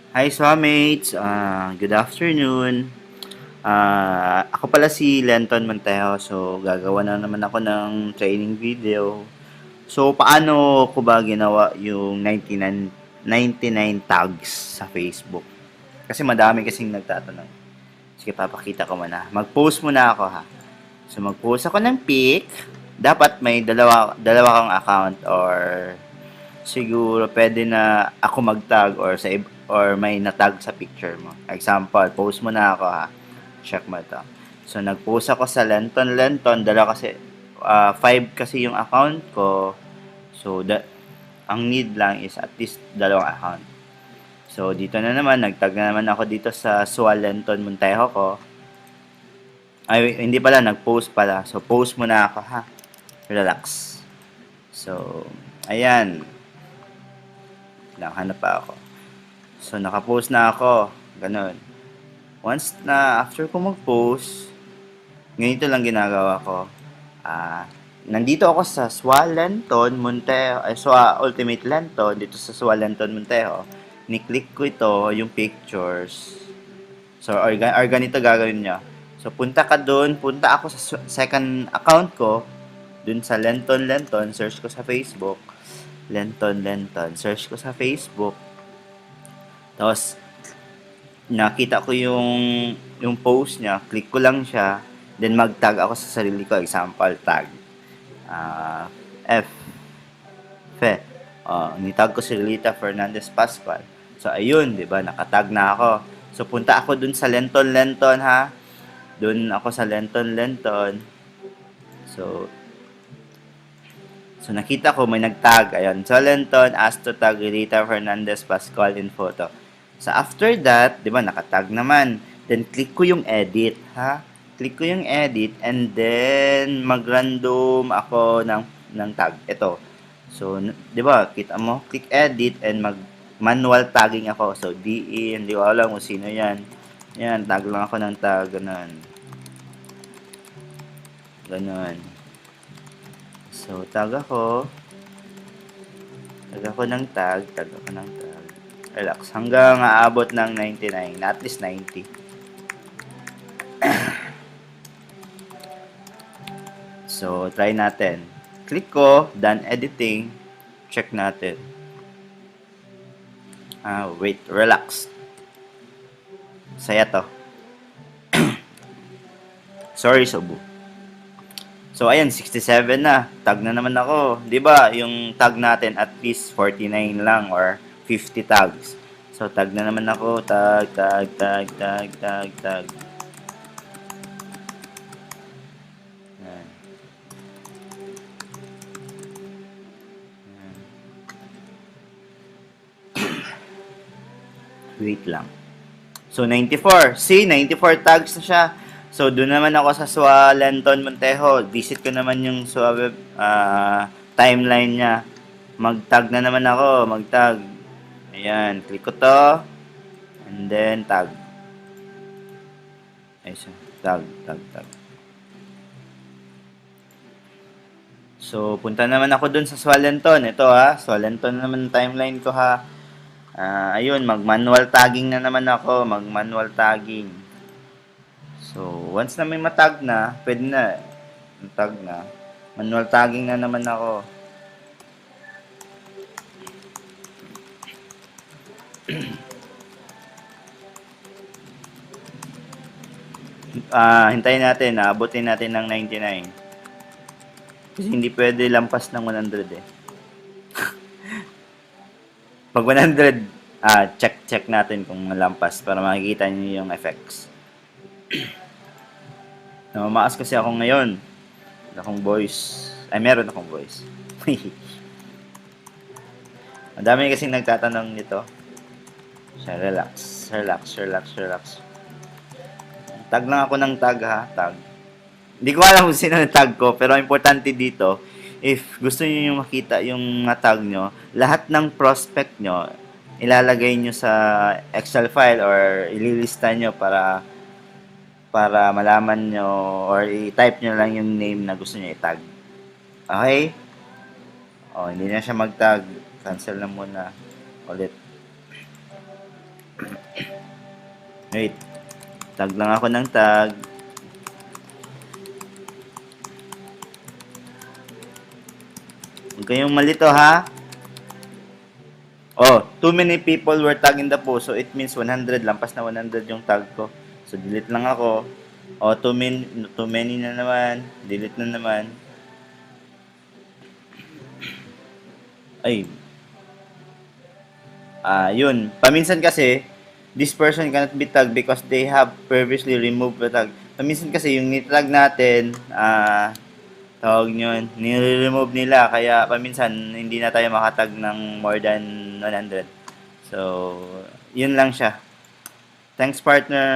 Hi Swamates! Good afternoon. Ako pala si Lenton Montejo. So, gagawa na naman ako ng training video. So, paano ko ba ginawa yung 99 tags sa Facebook? Kasi madami kasing nagtatanong. Sige, papakita ko muna. Mag-post muna ako ha. So, mag-post ako ng pic. Dapat may dalawa kang account or siguro pwede na ako mag-tag or may na-tag sa picture mo. Example, post mo na ako ha. Check mo ito. So, nag-post ako sa Lenton Lenton. Five kasi yung account ko. So, ang need lang is at least dalawang account. So, dito na naman, nag-tag na naman ako dito sa Sual Lenton Montejo ko. Ay, hindi pala, nag-post pala. So, post mo na ako ha. Relax. So, ayan. Hanap pa ako. So, nakapost na ako. Ganun. Once na, after ko mag-post, ganito lang ginagawa ko. Nandito ako sa Swalenton, Montejo, Ultimate Lenton, dito sa Swalenton, Montejo. Ni-click ko ito, yung pictures. So, or ganito gagawin nyo. So, punta ka doon, punta ako sa second account ko, dun sa Lenton Lenton, search ko sa Facebook. Lenton Lenton, search ko sa Facebook. Tapos, nakita ko yung post niya, click ko lang siya, then mag-tag ako sa sarili ko, example tag. Uh, F Fe. Nitag ko si Lita Fernandez Pascual. So ayun, 'di ba? Nakatag na ako. So punta ako dun sa Lenton Lenton ha. Dun ako sa Lenton Lenton. So nakita ko may nagtag. Ayun. So Lenton asked to tag Lita Fernandez Pascual in photo. So after that, 'di ba, nakatag naman. Then click ko yung edit, ha? Click ko yung edit and then mag-random ako ng tag. Ito. So, 'di ba, kita mo, click edit and mag manual tagging ako. So, DE, hindi ko alam kung sino 'yan. Yan, tag lang ako ng tag, ganun. Ganun. So, tag ako. Tag ako ng tag, tag ako ng tag. Relax. Hanggang aabot ng 99, at least 90. So, try natin. Click ko, done editing. Check natin. Wait, relax. Saya to. Sorry, Sobu. So, ayan, 67 na. Tag na naman ako. 'Di ba yung tag natin at least 49 lang or 50 tags. So, tag na naman ako. Tag, tag, tag, tag, tag, tag. Ayan. Wait lang. So, 94. See, 94 tags na siya. So, doon naman ako sa Lenton Montejo. Visit ko naman yung web timeline niya. Mag-tag na naman ako. Mag-tag. Ayan. Click ko to. And then, tag. Ayun. Tag, tag, tag. So, punta naman ako dun sa Swalenton. Ito ha. Swalenton naman timeline ko ha. Ayun, mag-manual tagging na naman ako. Mag-manual tagging. So, once na may matag na, pwede na. Matag na. Manual tagging na naman ako. Hintayin natin. Abutin natin ng 99. Kasi hindi pwede lampas ng 100 eh. Pag 100, check natin kung lampas para makikita niyo yung effects. Namamaas kasi ako ngayon. Meron akong voice. Meron akong voice. Ang dami kasi nagtatanong nito. Relax, relax, relax, relax. Tag lang ako ng tag ha, tag. Hindi ko alam kung sino yung tag ko, pero importante dito, if gusto niyo yung makita yung tag nyo, lahat ng prospect nyo, ilalagay nyo sa Excel file or ililista nyo para malaman nyo or i-type nyo lang yung name na gusto nyo i-tag. Okay? Hindi na siya mag-tag. Cancel na muna. Ulit. Wait. Tag lang ako ng tag. Huwag kayong malito ha. Oh, too many people were tagged in the post. So, it means 100. Lampas na 100 yung tag ko. So, delete lang ako. Oh, too many na naman. Delete na naman. Ay. Yun. Paminsan kasi, this person cannot be tagged because they have previously removed the tag. Paminsan kasi, yung nitag natin, tawag nyo, nire-remove nila. Kaya, paminsan, hindi na tayo makatag ng more than 100. So, yun lang siya. Thanks, partner.